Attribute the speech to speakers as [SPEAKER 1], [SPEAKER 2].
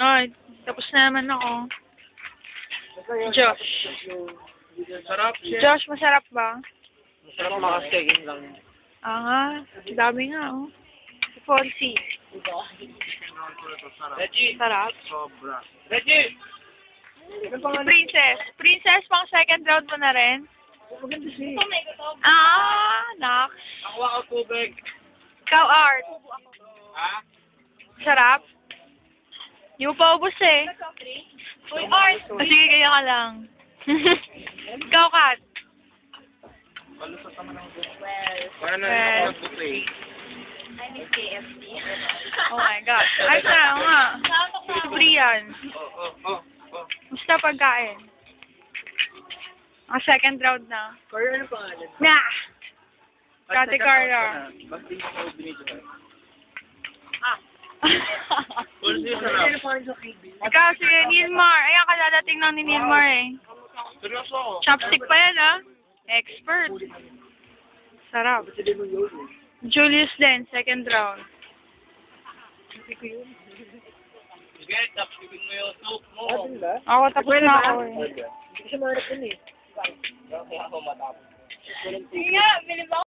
[SPEAKER 1] Ay, tapos na naman ako. Josh.
[SPEAKER 2] Sarap siya.
[SPEAKER 1] Josh, masarap ba?
[SPEAKER 2] Masarap makasegin lang.
[SPEAKER 1] Ah, nga. Dami nga, oh. Fonzie.
[SPEAKER 2] Reggie!
[SPEAKER 1] Sarap.
[SPEAKER 2] Sobra. Reggie!
[SPEAKER 1] Si Princess. Princess, pang second round mo na rin?
[SPEAKER 2] Maganda siya.
[SPEAKER 1] Ah, Nox.
[SPEAKER 2] Ako ako tubig.
[SPEAKER 1] Ikaw, Art.
[SPEAKER 2] Ha?
[SPEAKER 1] Sarap. Hindi mo pa ubos eh.
[SPEAKER 3] Uy, Art!
[SPEAKER 1] O sige, kaya ka lang. Ikaw, Kat.
[SPEAKER 2] Para na
[SPEAKER 1] Well.
[SPEAKER 2] ako nag-buffet.
[SPEAKER 3] I miss KFC.
[SPEAKER 1] Oh my God. Ayos na, oo nga. Free yan.
[SPEAKER 2] Oh.
[SPEAKER 1] Basta pagkain. Second round na.
[SPEAKER 2] Kaya ano pangalan?
[SPEAKER 1] Nah! Kate Carla.
[SPEAKER 2] Basta yung ako binito.
[SPEAKER 1] Ah.
[SPEAKER 2] Kung siya sarap.
[SPEAKER 1] Ikaw, si Nilmar. Ayan, kadadating lang ni Nilmar eh.
[SPEAKER 2] Seryoso ako.
[SPEAKER 1] Chopstick pa yan, ah. Expert. Sarap. Julius din, second round.
[SPEAKER 2] Sige, tapos bibig mo yung soup mo.
[SPEAKER 1] Ako, tapos na ako eh.
[SPEAKER 2] Hindi siya marap yun eh. Kaya ako matapos.
[SPEAKER 3] Sige nga, bilib ako.